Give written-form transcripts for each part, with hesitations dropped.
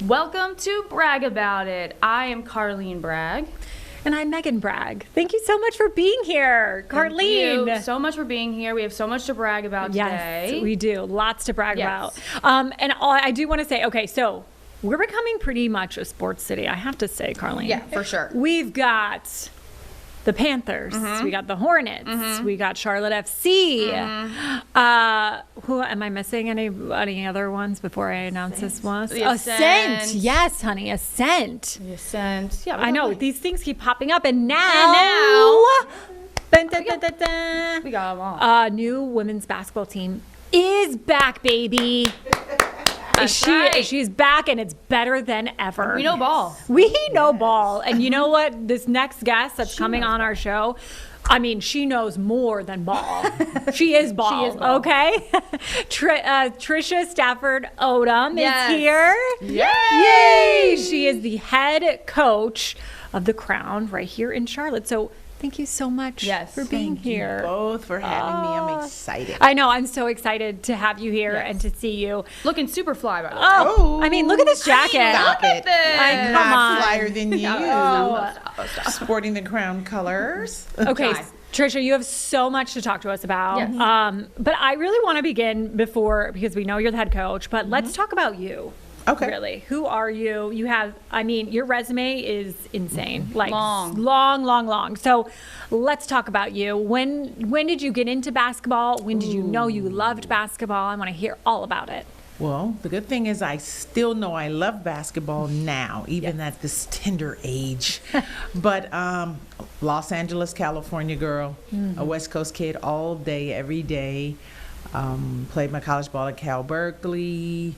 Welcome to Bragg About It. I am Carlene Bragg. And I'm Megan Bragg. Thank you so much for being here, Carlene. Thank you so much for being here. We have so much to brag about today. Yes, we do. Lots to brag about. I do want to say, okay, so we're becoming pretty much a sports city, I have to say, Carlene. Yeah, for sure. We've got the Panthers. We got the Hornets. We got Charlotte FC. Who am I missing? Any other ones before I announce this one? Ascent. Yes, honey, Ascent. The Ascent. Yeah, I know these things keep popping up, and now, we got them all. New women's basketball team is back, baby. She's back, and it's better than ever. We know ball. We know ball. And you know what? This next guest that's coming on our show, I mean, she knows more than ball. She is ball. She is ball. Okay? Trisha Stafford-Odom is here. Yay! She is the head coach of the Crown right here in Charlotte. So thank you so much for being here. Thank you both for having me. I'm excited. I know. I'm so excited to have you here and to see you. Looking super fly, by the way. Oh, I mean, look at this jacket. Stop it. this. Come on. Flyer than you. Stop. Sporting the Crown colors. Okay, Trisha, you have so much to talk to us about. Yes. But I really want to begin because we know you're the head coach, but let's talk about you. Okay. Really, who are you? You have, your resume is insane. Like Long. So let's talk about you. When did you get into basketball? When did you know you loved basketball? I want to hear all about it. Well, the good thing is I still know I love basketball now, even at this tender age. But Los Angeles, California girl, a West Coast kid all day, every day. Played my college ball at Cal Berkeley.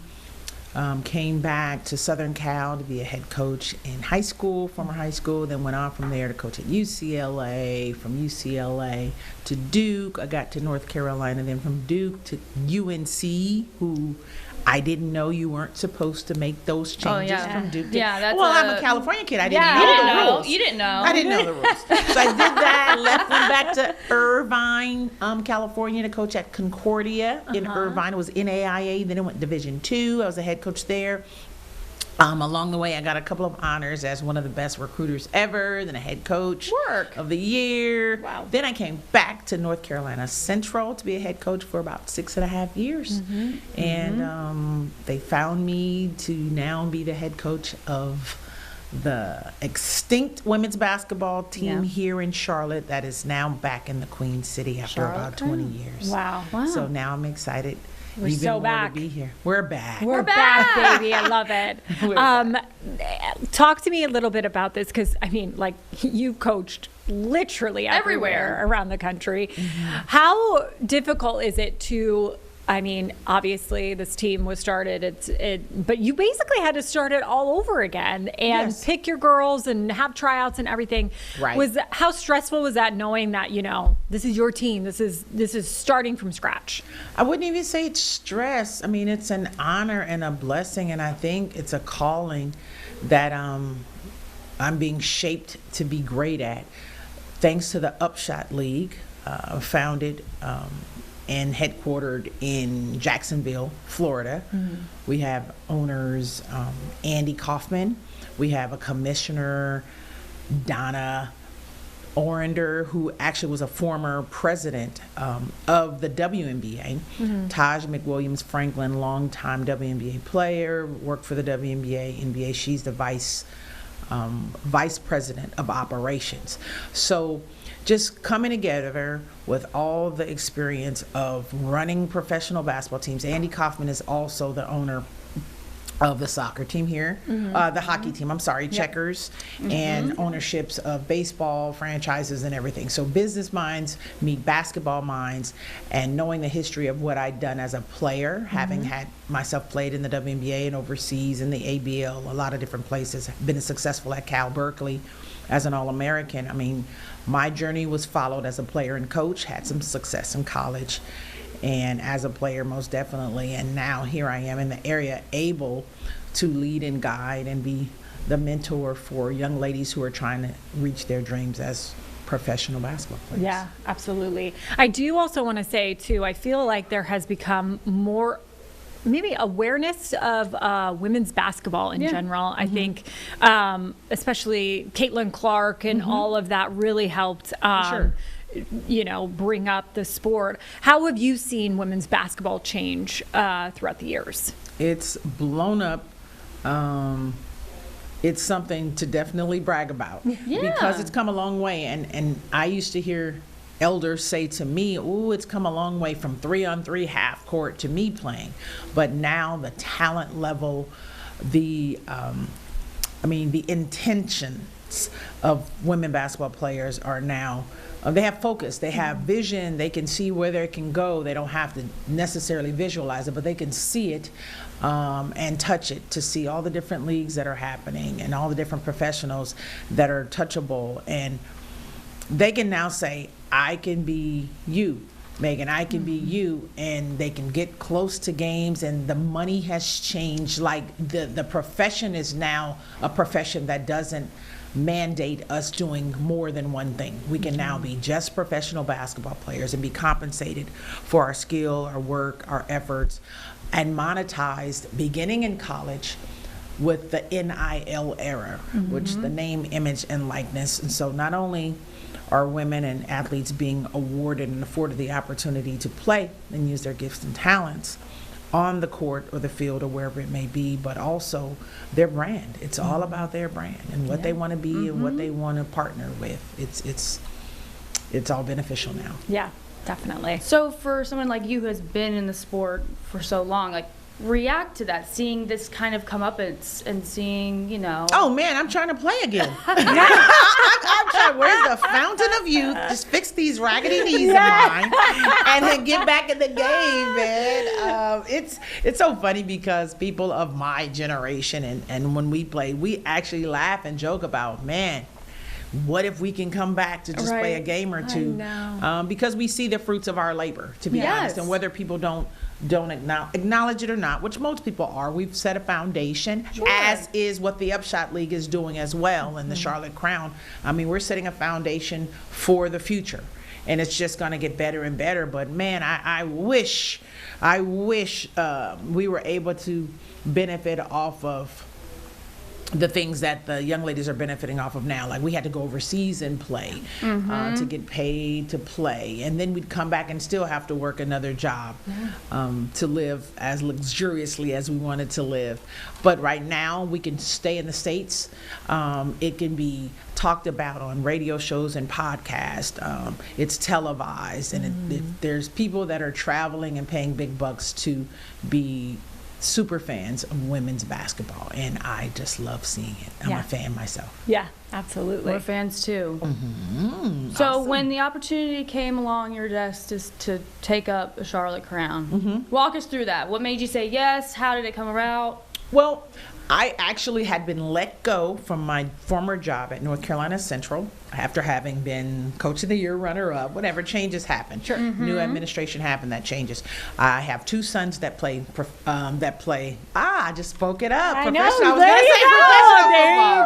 Came back to Southern Cal to be a head coach in former high school, then went on from there to coach at UCLA, from UCLA to Duke. I got to North Carolina, then from Duke to UNC, who I didn't know you weren't supposed to make those changes from Duke to... that's I'm a California kid. I didn't know the rules. You didn't know. I didn't know the rules. So I did that, went back to Irvine, California to coach at Concordia in Irvine. It was NAIA, then it went Division II. I was a head coach there. Along the way, I got a couple of honors as one of the best recruiters ever, then a head coach of the year. Wow. Then I came back to North Carolina Central to be a head coach for about 6.5 years. And they found me to now be the head coach of the extinct women's basketball team here in Charlotte that is now back in the Queen City after about 20 years. Wow. So now I'm excited. We're even so more back. To be here. We're back. We're back, baby. I love it. Talk to me a little bit about this because, you coached literally everywhere around the country. How difficult is it to, obviously this team was started, but you basically had to start it all over again and pick your girls and have tryouts and everything. Right. How stressful was that knowing that, this is your team, this is starting from scratch? I wouldn't even say it's stress. It's an honor and a blessing, and I think it's a calling that I'm being shaped to be great at. Thanks to the UpShot League, founded and headquartered in Jacksonville, Florida. We have owners Andy Kaufman. We have a commissioner, Donna Orender, who actually was a former president of the WNBA. Taj McWilliams Franklin, longtime WNBA player, worked for the WNBA, NBA. She's the vice president of operations. So just coming together with all the experience of running professional basketball teams. Andy Kaufman is also the owner of the soccer team here, the hockey team, Checkers, and ownerships of baseball franchises and everything. So business minds meet basketball minds, and knowing the history of what I'd done as a player, having had myself played in the WNBA and overseas in the ABL, a lot of different places, been successful at Cal Berkeley as an All-American. My journey was followed as a player and coach, had some success in college, and as a player most definitely, and now here I am in the area able to lead and guide and be the mentor for young ladies who are trying to reach their dreams as professional basketball players. Yeah, absolutely. I do also want to say too, I feel like there has become more maybe awareness of women's basketball in general. I think especially Caitlin Clark and all of that really helped bring up the sport. How have you seen women's basketball change throughout the years? It's blown up. It's something to definitely brag about because it's come a long way. And I used to hear elders say to me, "Ooh, it's come a long way from 3-on-3 half court to me playing." But now the talent level, the intentions of women basketball players are now, they have focus, they have vision, they can see where they can go. They don't have to necessarily visualize it, but they can see it and touch it to see all the different leagues that are happening and all the different professionals that are touchable. And they can now say, I can be you, Megan, I can be you, and they can get close to games, and the money has changed. Like the profession is now a profession that doesn't mandate us doing more than one thing. We can now be just professional basketball players and be compensated for our skill, our work, our efforts, and monetized beginning in college with the NIL era, which the name, image, and likeness. And so not only are women and athletes being awarded and afforded the opportunity to play and use their gifts and talents on the court or the field or wherever it may be, but also their brand. It's all about their brand and what they want to be and what they want to partner with. It's all beneficial now. Yeah, definitely. So for someone like you who has been in the sport for so long, like, react to that, seeing this kind of come up and seeing, Oh man, I'm trying to play again. I'm trying. Where's the fountain of youth? Just fix these raggedy knees of mine, and then get back in the game, man. It's so funny because people of my generation and when we play, we actually laugh and joke about, man, what if we can come back to just play a game or two? Because we see the fruits of our labor, to be honest, and whether people don't acknowledge it or not, which most people are. We've set a foundation, as is what the UpShot League is doing as well, and the Charlotte Crown. I mean, we're setting a foundation for the future, and it's just going to get better and better. But man, I wish we were able to benefit off of the things that the young ladies are benefiting off of now. Like, we had to go overseas and play to get paid to play, and then we'd come back and still have to work another job to live as luxuriously as we wanted to live. But right now we can stay in the States. It can be talked about on radio shows and podcasts. It's televised, and there's people that are traveling and paying big bucks to be super fans of women's basketball, and I just love seeing it. I'm a fan myself. Yeah, absolutely. We're fans too. So awesome. When the opportunity came along your desk to take up a Charlotte Crown, walk us through that. What made you say yes? How did it come about? Well, I actually had been let go from my former job at North Carolina Central after having been Coach of the Year, runner-up, whatever. Changes happen. Sure. New administration happened, that changes. I have two sons that play. I just spoke it up. I know. Professional. There you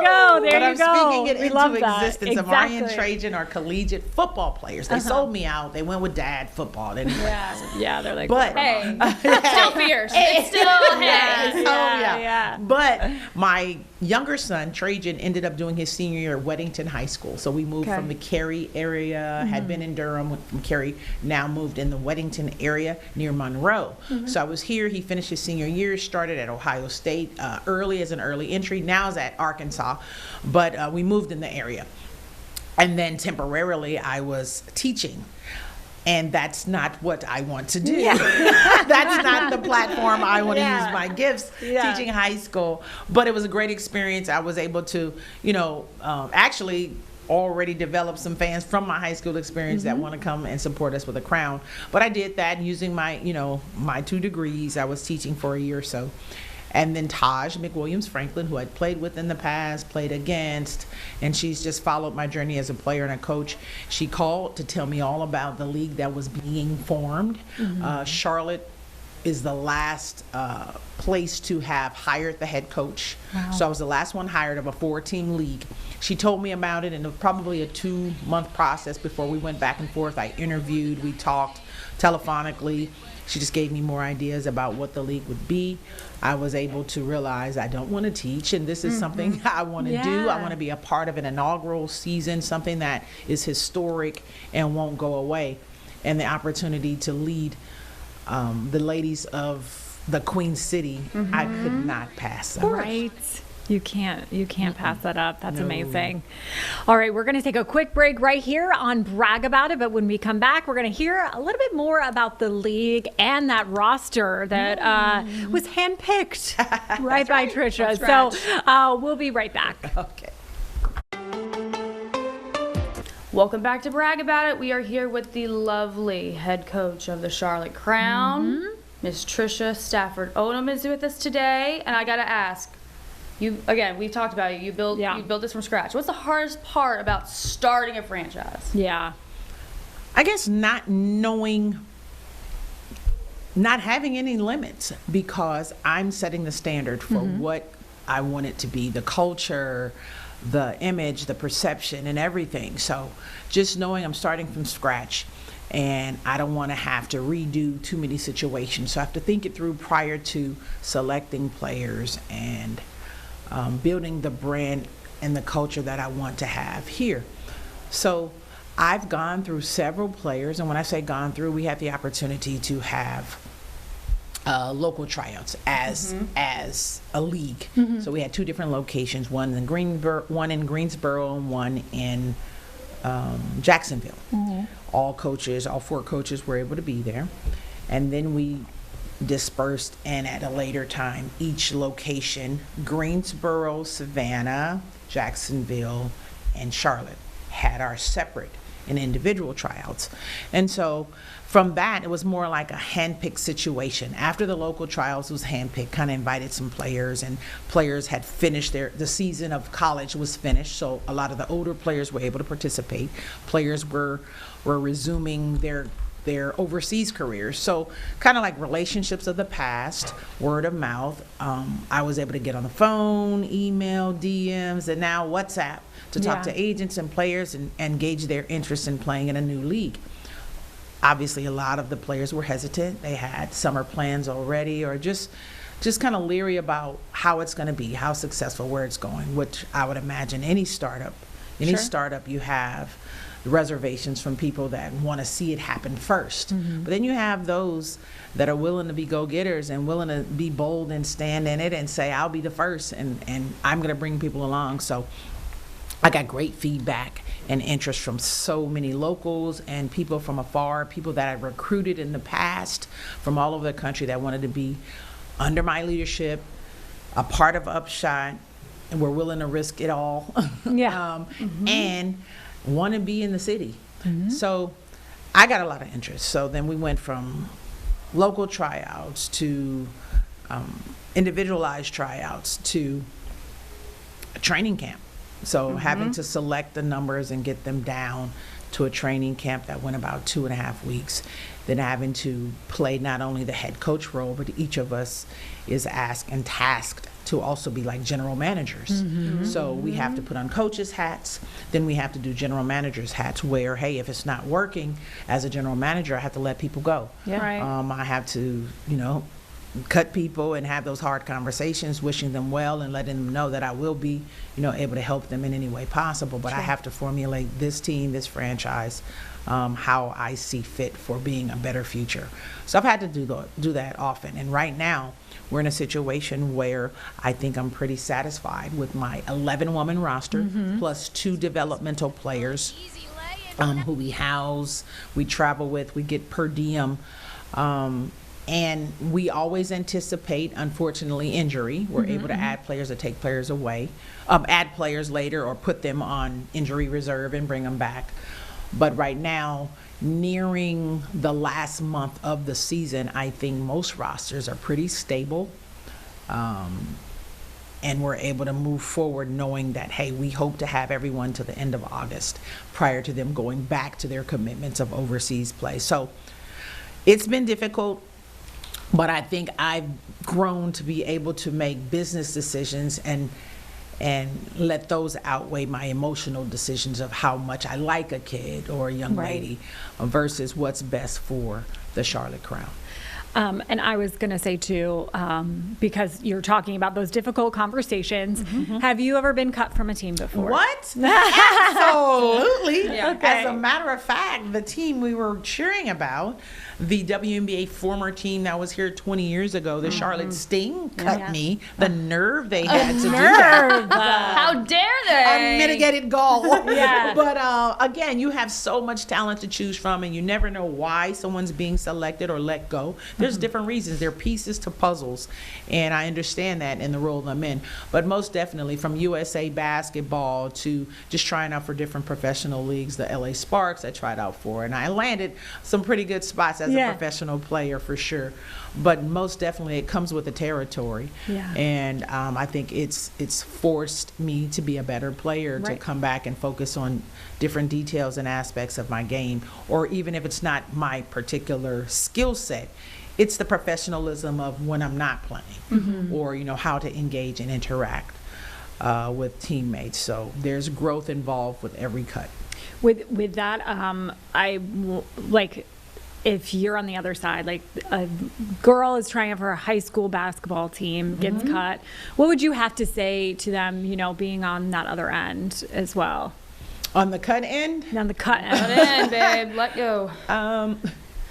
go. But I'm speaking it We into love that. existence. Exactly. Amari and Trajan are collegiate football players. They sold me out. They went with dad football. They didn't Yeah, they're like, but hey, still fierce. It's still hey. Yeah. But my younger son, Trajan, ended up doing his senior year at Weddington High School. So we moved from the Cary area, had been in Durham, went from Cary, now moved in the Weddington area near Monroe. So I was here. He finished his senior year, started at Ohio State early as an early entry, now is at Arkansas. But we moved in the area. And then temporarily I was teaching. And that's not what I want to do. That's not the platform I want to use my gifts, teaching high school. But it was a great experience. I was able to, actually already develop some fans from my high school experience that want to come and support us with a crown. But I did that using my, my 2 degrees. I was teaching for a year or so. And then Taj McWilliams-Franklin, who I'd played with in the past, played against, and she's just followed my journey as a player and a coach. She called to tell me all about the league that was being formed. Charlotte is the last place to have hired the head coach. So I was the last one hired of a 4-team league. She told me about it, and it was probably a 2-month process before we went back and forth. I interviewed, we talked telephonically. She just gave me more ideas about what the league would be. I was able to realize I don't want to teach, and this is something I want to do. I want to be a part of an inaugural season, something that is historic and won't go away. And the opportunity to lead the ladies of the Queen City, I could not pass that. Right. You can't pass that up. That's amazing. All right, we're going to take a quick break right here on Bragg About It, but when we come back, we're going to hear a little bit more about the league and that roster that was handpicked by Trisha. So we'll be right back. Okay. Welcome back to Bragg About It. We are here with the lovely head coach of the Charlotte Crown, Miss Trisha Stafford-Odom is with us today, and I got to ask. We've talked about it. You built this from scratch. What's the hardest part about starting a franchise? Yeah. I guess not having any limits, because I'm setting the standard for what I want it to be, the culture, the image, the perception, and everything. So just knowing I'm starting from scratch, and I don't want to have to redo too many situations. So I have to think it through prior to selecting players and building the brand and the culture that I want to have here. So I've gone through several players, and when I say gone through, we have the opportunity to have local tryouts as a league. So we had 2 different locations, one in Greensboro and one in Jacksonville. All 4 coaches were able to be there, and then we dispersed, and at a later time, each location, Greensboro, Savannah, Jacksonville, and Charlotte, had our separate and individual tryouts. And so from that, it was more like a handpicked situation. After the local trials was handpicked, kind of invited some players, and players had finished the season of college was finished, so a lot of the older players were able to participate. Players were resuming their overseas careers. So kind of like relationships of the past, word of mouth. I was able to get on the phone, email, DMs, and now WhatsApp to talk to agents and players and gauge their interest in playing in a new league. Obviously, a lot of the players were hesitant. They had summer plans already, or just kind of leery about how it's going to be, how successful, where it's going, which I would imagine any startup you have reservations from people that want to see it happen first. But then you have those that are willing to be go-getters and willing to be bold and stand in it and say, I'll be the first, and I'm going to bring people along. So I got great feedback and interest from so many locals and people from afar, people that I recruited in the past from all over the country that wanted to be under my leadership, a part of UpShot, and were willing to risk it all. And want to be in the city. So I got a lot of interest. So then we went from local tryouts to individualized tryouts to a training camp. So having to select the numbers and get them down to a training camp that went about 2.5 weeks, then having to play not only the head coach role, but each of us is asked and tasked to also be like general managers. So we have to put on coaches' hats, then we have to do general managers' hats where, hey, if it's not working as a general manager, I have to let people go. I have to, cut people and have those hard conversations, wishing them well and letting them know that I will be, able to help them in any way possible. But I have to formulate this team, this franchise, how I see fit for being a better future. So I've had to do that often. And right now, we're in a situation where I think I'm pretty satisfied with my 11-woman roster, plus 2 developmental players who we house, we travel with, we get per diem. And we always anticipate, unfortunately, injury. We're able to add players or take players away, add players later or put them on injury reserve and bring them back. But right now, nearing the last month of the season, I think most rosters are pretty stable. And we're able to move forward knowing that, hey, we hope to have everyone to the end of August prior to them going back to their commitments of overseas play. So it's been difficult. But I think I've grown to be able to make business decisions and let those outweigh my emotional decisions of how much I like a kid or a young lady versus what's best for the Charlotte Crown. And I was going to say too, because you're talking about those difficult conversations, have you ever been cut from a team before? What? Absolutely. Yeah. Okay. As a matter of fact, the team we were cheering about, the WNBA former team that was here 20 years ago, the Charlotte Sting, cut me. The nerve they had to do that. How dare they? Unmitigated gall. Yeah. But again, you have so much talent to choose from, and you never know why someone's being selected or let go. There's different reasons. There are pieces to puzzles, and I understand that in the role I'm in. But most definitely, from USA Basketball to just trying out for different professional leagues, the LA Sparks I tried out for, and I landed some pretty good spots as a professional player for sure. But most definitely, it comes with the territory. Yeah. And I think it's forced me to be a better player, to Right. come back and focus on different details and aspects of my game, or even if it's not my particular skill set, it's the professionalism of when I'm not playing, or how to engage and interact with teammates. So there's growth involved with every cut. With that, if you're on the other side, like a girl is trying out for a high school basketball team, gets cut, what would you have to say to them, being on that other end as well? On the cut end? On the cut end. Cut in, babe. Let go.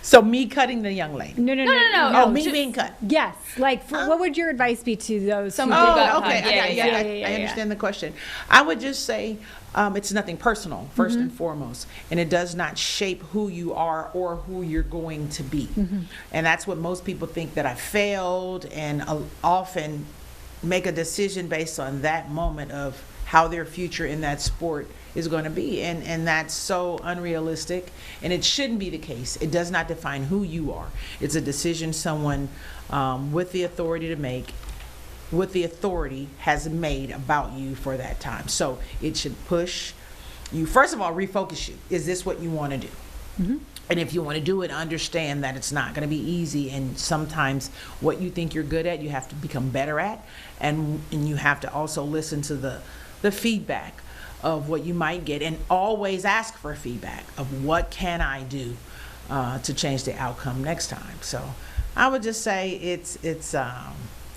So me cutting the young lady. No. Oh, me being cut. Yes. What would your advice be to those who Someone did who got Oh, cut. okay. Yeah, I understand the question. I would just say it's nothing personal, first and foremost, and it does not shape who you are or who you're going to be. And that's what most people think, that I failed, and often make a decision based on that moment of how their future in that sport is going to be, and that's so unrealistic, and it shouldn't be the case. It does not define who you are. It's a decision someone with the authority to make, with the authority has made about you for that time. So it should push you, first of all, refocus you. Is this what you want to do? And if you want to do it, understand that it's not going to be easy, and sometimes what you think you're good at, you have to become better at, and you have to also listen to the feedback of what you might get, and always ask for feedback of what can I do to change the outcome next time. So I would just say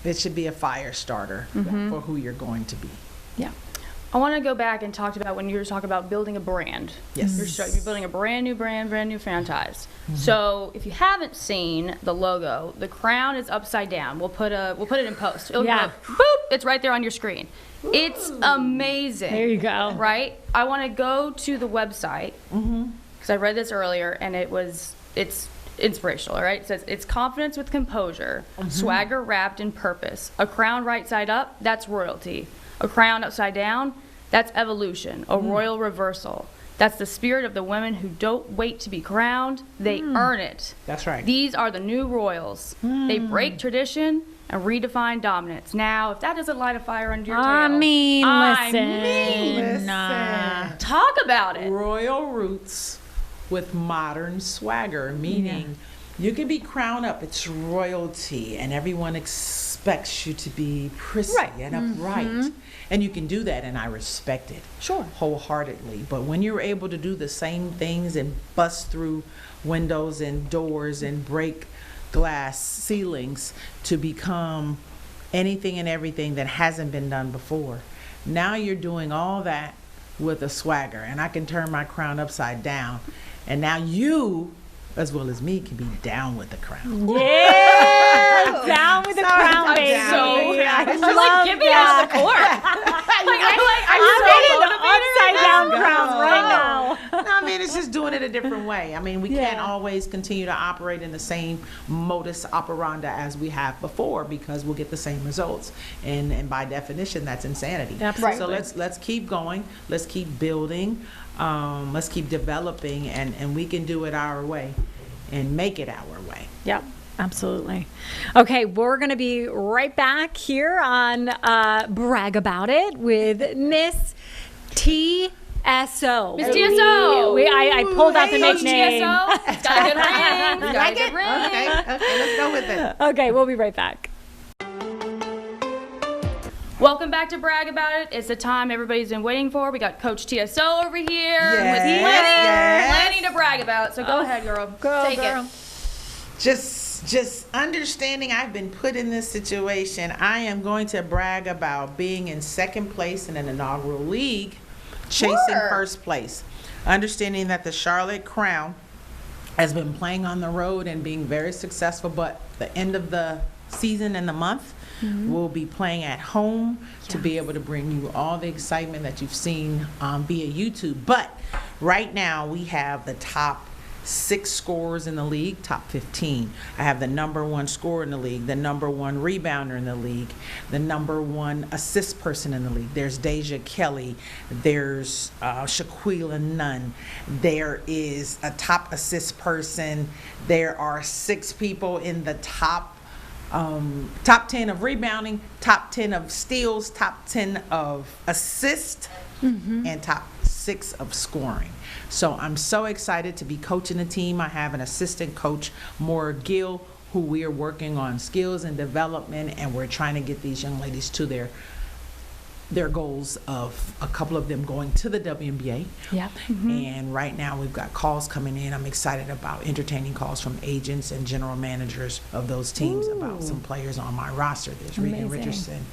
it should be a fire starter for who you're going to be. Yeah. I want to go back and talk about when you were talking about building a brand. Yes. You're building a brand new brand, brand new franchise. So if you haven't seen the logo, the crown is upside down. We'll put it in post. It'll Yeah. go, boop, it's right there on your screen. It's amazing. There you go. Right? I want to go to the website because I read this earlier, and it's inspirational. All right, it says it's confidence with composure, swagger wrapped in purpose. A crown right side up, that's royalty. A crown upside down, that's evolution. A royal reversal, that's the spirit of the women who don't wait to be crowned, they earn it. That's right. These are the new royals. They break tradition and redefine dominance. Now, if that doesn't light a fire under your tail, Listen. talk about it. Royal roots with modern swagger, meaning you can be crowned up, it's royalty, and everyone expects you to be prissy and upright. And you can do that, and I respect it. Sure. Wholeheartedly. But when you're able to do the same things and bust through windows and doors and break glass ceilings to become anything and everything that hasn't been done before, now you're doing all that with a swagger, and I can turn my crown upside down, and now you, as well as me, can be down with the crown. Yeah, down with the crown, I'm baby. down. It's just like, get me out of the court. I'm in the upside down crown right now. No, I mean, it's just doing it a different way. I mean, we can't always continue to operate in the same modus operandi as we have before, because we'll get the same results. And by definition, that's insanity. Absolutely. So let's keep going. Let's keep building. Let's keep developing, and we can do it our way and make it our way. Yep. Absolutely. Okay, we're going to be right back here on Bragg About It with Miss TSO. Miss TSO. I pulled out the Coach nickname. TSO. It's got a good ring. It's got a good ring. Okay, let's go with it. Okay, we'll be right back. Welcome back to Bragg About It. It's the time everybody's been waiting for. We got Coach TSO over here Yes, with yes. plenty to brag about. So go ahead, girl. Go, Take girl. it. Just just understanding I've been put in this situation, I am going to brag about being in second place in an inaugural league, chasing first place. Understanding that the Charlotte Crown has been playing on the road and being very successful, but the end of the season and the month, we'll be playing at home to be able to bring you all the excitement that you've seen via YouTube. But right now we have the top 6 scorers in the league, top 15. I have the number 1 scorer in the league, the number 1 rebounder in the league, the number 1 assist person in the league. There's Deja Kelly, there's Shaquila Nunn, there is a top assist person, there are 6 people in the top 10 of rebounding, top 10 of steals, top 10 of assists, and top 6 of scoring. So I'm so excited to be coaching the team. I have an assistant coach, Maura Gill, who we are working on skills and development, and we're trying to get these young ladies to their goals of a couple of them going to the WNBA. Yeah. And right now we've got calls coming in. I'm excited about entertaining calls from agents and general managers of those teams about some players on my roster. There's Regan Richardson.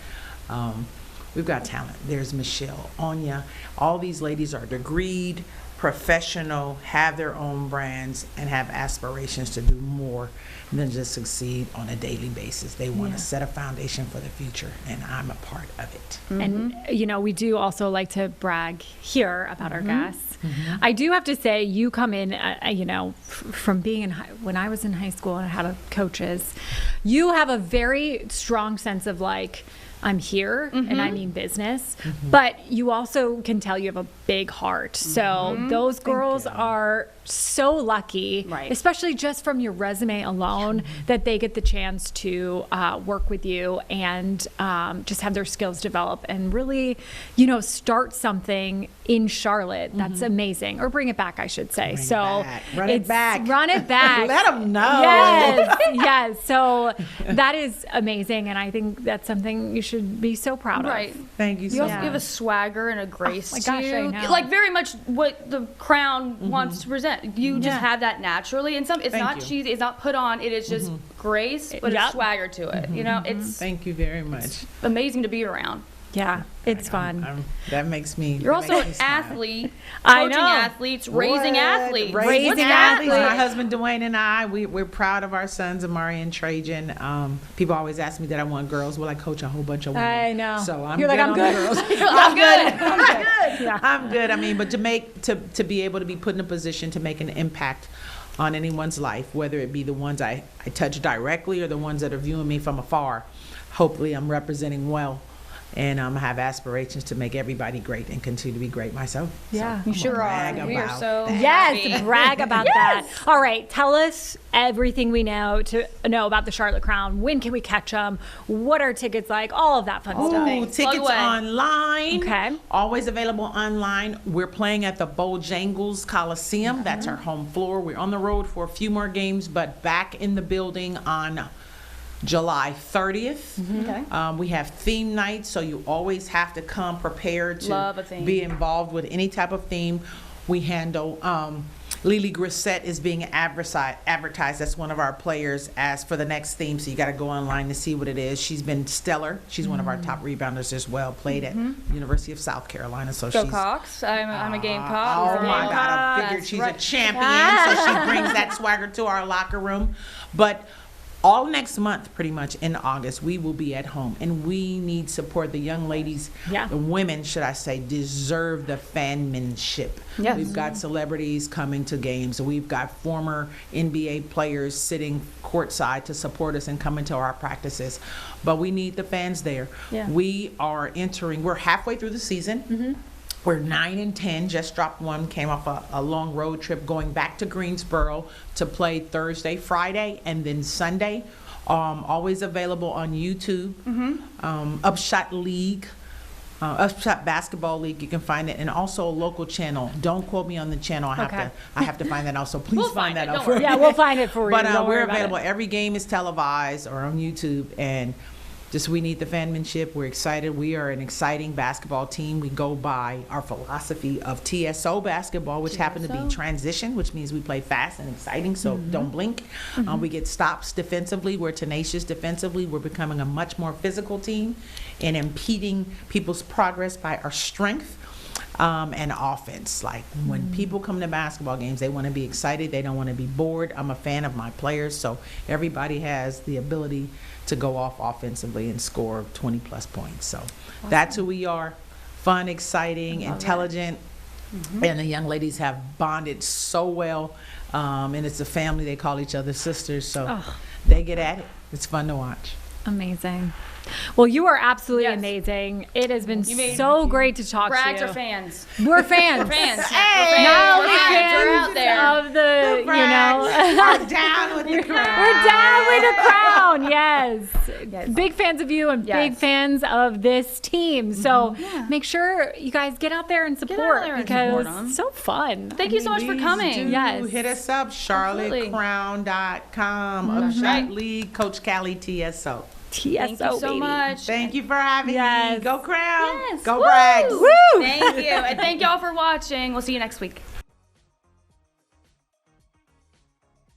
We've got talent. There's Michelle, Anya. All these ladies are degreed, professional, have their own brands, and have aspirations to do more than just succeed on a daily basis. They want to set a foundation for the future, and I'm a part of it. And, you know, we do also like to brag here about our guests. I do have to say, you come in, you know, from being when I was in high school and I had coaches, you have a very strong sense of like, I'm here and I mean business, but you also can tell you have a big heart. So those girls are so lucky, especially just from your resume alone, that they get the chance to work with you and just have their skills develop and really, you know, start something in Charlotte. That's amazing. Or bring it back, I should say. Run it back. Run it back. Let them know. Yes. So that is amazing. And I think that's something you should be so proud of. Thank you so You much. also give a swagger and a grace my to gosh, you. I know. Like very much what the Crown wants to present. You just have that naturally. And it's not cheesy, it's not put on, it is just grace, but a swagger to it. You know, it's Thank you very much. amazing to be around. Yeah, it's fun. That makes me. You're also makes an me smile. athlete, I coaching know. athletes, raising athletes. Raising athletes. athletes. My husband Dwayne and I, we're proud of our sons, Amari and Trajan. People always ask me that I want girls. Well, I coach a whole bunch of women. I know. So I'm You're good like, I'm on good. the girls. I'm good. Yeah. I'm good. I mean, but to be able to be put in a position to make an impact on anyone's life, whether it be the ones I touch directly or the ones that are viewing me from afar, hopefully I'm representing well. And I have aspirations to make everybody great and continue to be great myself. Yeah. You sure are. Brag We are about so that. happy. Yes, brag about that. All right, tell us everything we know about the Charlotte Crown. When can we catch them? What are tickets like? All of that fun Ooh, stuff. tickets away. online. Okay. Always available online. We're playing at the Bojangles Coliseum. That's our home floor. We're on the road for a few more games, but back in the building on July 30th. Okay. We have theme nights, so you always have to come prepared Love a to theme. be involved with any type of theme. We handle Lily Grissett is being advertised. That's one of our players as for the next theme, so you got to go online to see what it is. She's been stellar. She's one of our top rebounders as well. Played at University of South Carolina, so Go she's Cox. I'm a Gamecock. Oh You're a my Gamecock. God, I figured That's she's right. a champion, so she brings that swagger to our locker room. But all next month, pretty much in August, we will be at home, and we need support. The young ladies, the women, should I say, deserve the fanmanship. Yes. We've got celebrities coming to games. We've got former NBA players sitting courtside to support us and coming to our practices. But we need the fans there. Yeah. We're halfway through the season. We're 9-10, just dropped one, came off a long road trip going back to Greensboro to play Thursday, Friday, and then Sunday. Always available on YouTube. UpShot League, UpShot Basketball League, you can find it, and also a local channel. Don't quote me on the channel. I have to find that out, so please We'll find that it, out don't for worry. me. Yeah, we'll find it for you. But Don't worry we're about available. it. Every game is televised or on YouTube, and we need the fanmanship. We're excited. We are an exciting basketball team. We go by our philosophy of TSO Basketball, which happened to be transition, which means we play fast and exciting, so don't blink. We get stops defensively. We're tenacious defensively. We're becoming a much more physical team and impeding people's progress by our strength. And offense. Like when people come to basketball games, they want to be excited. They don't want to be bored. I'm a fan of my players, so everybody has the ability to go off offensively and score 20 plus points. So that's who we are. Fun, exciting, intelligent. And the young ladies have bonded so well. And it's a family. They call each other sisters. So they get at it. It's fun to watch. Amazing. Well, you are absolutely amazing. It has been so great to talk to you. Braggs are fans. We're fans. We're fans. Hey, not only We're fans out there. of the, We're down with the crown. we're down with the crown. Yes. Big fans of you and big fans of this team. So make sure you guys get out there and support because it's so fun. Thank you so much for coming. Yes. Hit us up, charlottecrown.com, UpShot League, Coach Callie, TSO. Thank you so much. Thank you for having me. Go Crown. Yes. Go Woo. Braggs. Woo! Thank you. And thank y'all for watching. We'll see you next week.